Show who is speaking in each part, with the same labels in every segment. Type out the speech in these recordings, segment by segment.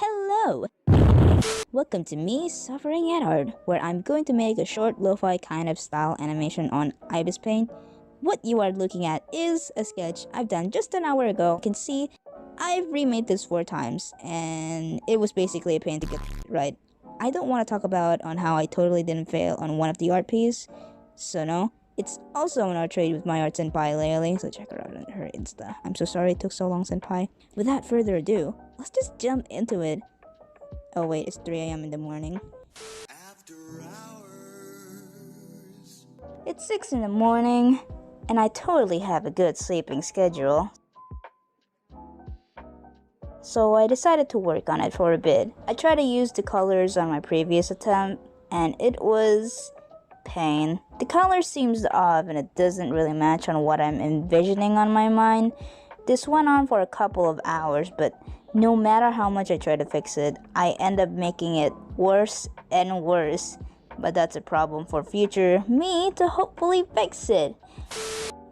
Speaker 1: Hello! Welcome to me, Suffering at Art, where I'm going to make a short lo-fi kind of style animation on Ibis Paint. What you are looking at is a sketch I've done just an hour ago. You can see I've remade this 4 times, and it was basically a pain to get right. I don't want to talk about on how I totally didn't fail on one of the art pieces, so no. It's also an art trade with my art senpai lately, so check her out on her Insta. I'm so sorry it took so long, senpai. Without further ado, let's just jump into it. Oh wait, it's 3 a.m. in the morning. After hours. It's 6 in the morning, and I totally have a good sleeping schedule. So I decided to work on it for a bit. I tried to use the colors on my previous attempt, and it was pain. The color seems off and it doesn't really match on what I'm envisioning on my mind. This went on for a couple of hours, but no matter how much I try to fix it, I end up making it worse and worse. But that's a problem for future me to hopefully fix it.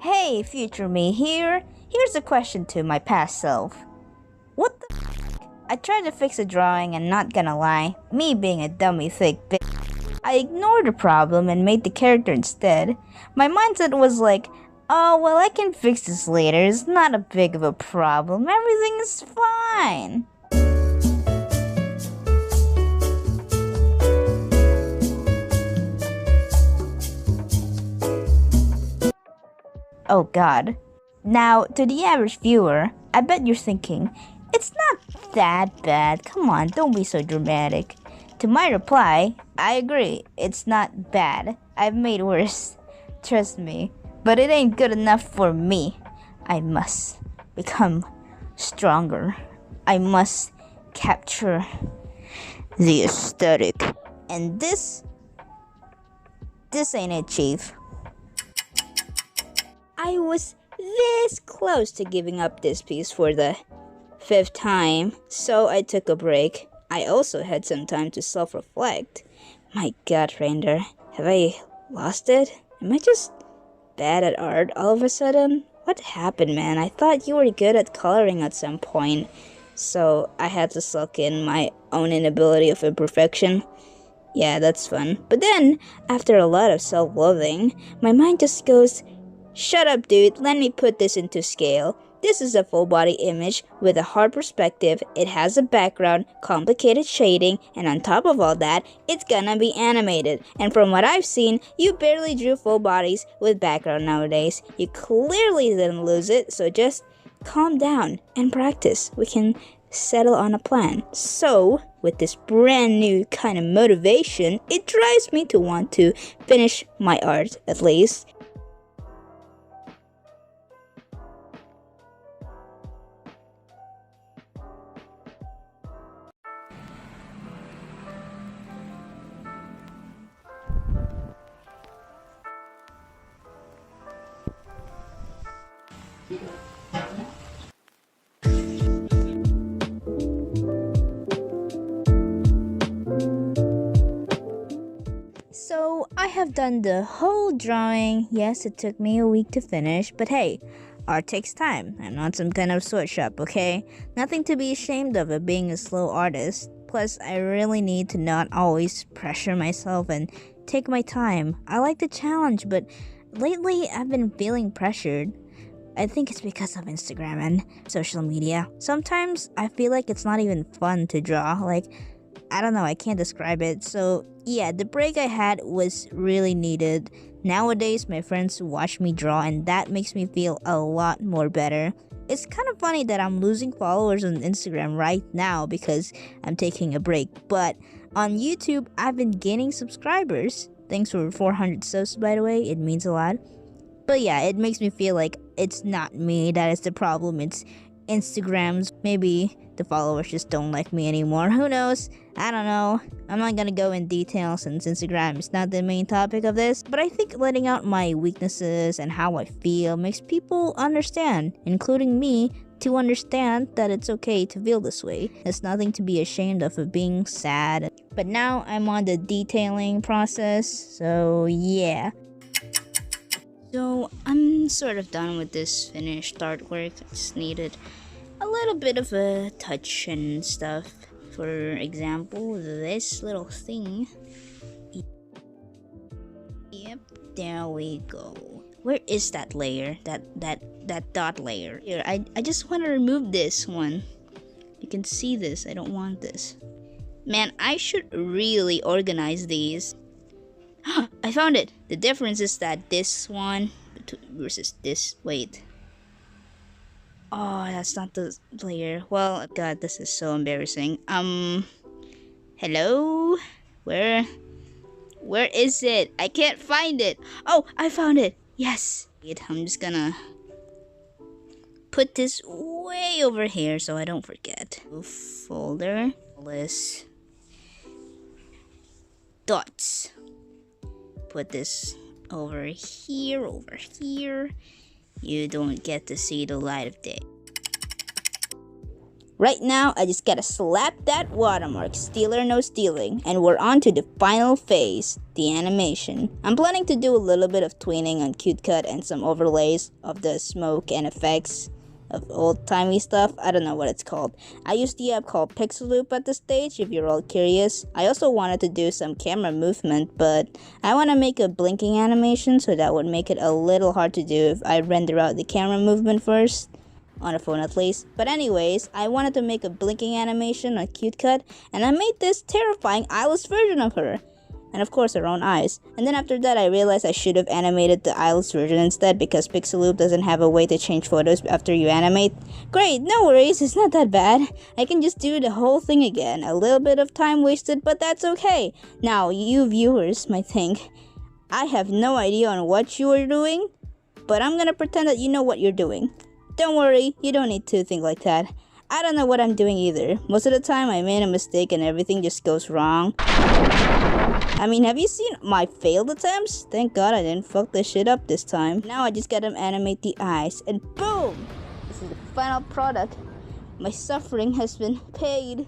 Speaker 1: Hey, future me here. Here's a question to my past self. What the f***? I tried to fix a drawing and not gonna lie, me being a dummy thick bitch, I ignored the problem and made the character instead. My mindset was like, oh, well, I can fix this later. It's not a big of a problem. Everything is fine. Oh god. Now, to the average viewer, I bet you're thinking, it's not that bad. Come on, don't be so dramatic. To my reply, I agree, it's not bad. I've made worse. Trust me. But it ain't good enough for me. I must become stronger. I must capture the aesthetic. And this ain't it, Chief. I was this close to giving up this piece for the 5th time, so I took a break. I also had some time to self-reflect. My god, Render, have I lost it? Am I just bad at art all of a sudden? What happened, man? I thought you were good at coloring at some point, so I had to suck in my own inability of imperfection. Yeah, that's fun. But then, after a lot of self-loathing, my mind just goes, shut up, dude, let me put this into scale. This is a full body image with a hard perspective, it has a background, complicated shading, and on top of all that, it's gonna be animated. And from what I've seen, you barely drew full bodies with background nowadays. You clearly didn't lose it, so just calm down and practice. We can settle on a plan. So, with this brand new kind of motivation, it drives me to want to finish my art, at least. So, I have done the whole drawing. Yes, it took me a week to finish, but hey, art takes time. I'm not some kind of sweatshop, okay? Nothing to be ashamed of being a slow artist. Plus, I really need to not always pressure myself and take my time. I like the challenge, but lately I've been feeling pressured. I think it's because of Instagram and social media. Sometimes I feel like it's not even fun to draw. Like, I don't know, I can't describe it. So, yeah, the break I had was really needed. Nowadays, my friends watch me draw, and that makes me feel a lot more better. It's kind of funny that I'm losing followers on Instagram right now because I'm taking a break. But on YouTube, I've been gaining subscribers. Thanks for 400 subs, by the way. It means a lot. But yeah, it makes me feel like it's not me that is the problem. It's Instagram's. Maybe the followers just don't like me anymore. Who knows? I don't know. I'm not gonna go in detail since Instagram is not the main topic of this. But I think letting out my weaknesses and how I feel makes people understand, including me, to understand that it's okay to feel this way. There's nothing to be ashamed of being sad. But now I'm on the detailing process, so yeah. So I'm sort of done with this finished artwork. I just needed a little bit of a touch and stuff For example, this little thing. Yep, there we go. Where is that layer? That dot layer. Here, I just want to remove this one. You can see this. I don't want this. Man, I should really organize these. I found it. The difference is that this one versus this. Wait. Oh, that's not the layer. Well, God, this is so embarrassing. Hello? Where is it? I can't find it. Oh, I found it. Yes. I'm just gonna put this way over here so I don't forget. Folder. List. Dots. Put this over here, over here. You don't get to see the light of day. Right now, I just gotta slap that watermark, steal or no stealing, and we're on to the final phase, the animation. I'm planning to do a little bit of tweening on CuteCut and some overlays of the smoke and effects of old-timey stuff. I don't know what it's called. I used the app called Pixaloop at this stage, if you're all curious. I also wanted to do some camera movement, but I want to make a blinking animation, so that would make it a little hard to do if I render out the camera movement first. On a phone at least. But anyways, I wanted to make a blinking animation on CuteCut, and I made this terrifying eyeless version of her. And of course her own eyes. And then after that I realized I should have animated the eyeless version instead, because Pixaloop doesn't have a way to change photos after you animate. Great, no worries, it's not that bad. I can just do the whole thing again. A little bit of time wasted, but that's okay. Now, you viewers might think, I have no idea on what you are doing, but I'm gonna pretend that you know what you're doing. Don't worry, you don't need to think like that. I don't know what I'm doing either. Most of the time I made a mistake and everything just goes wrong. I mean, have you seen my failed attempts? Thank God I didn't fuck this shit up this time. Now I just gotta animate the eyes, and boom! This is the final product. My suffering has been paid.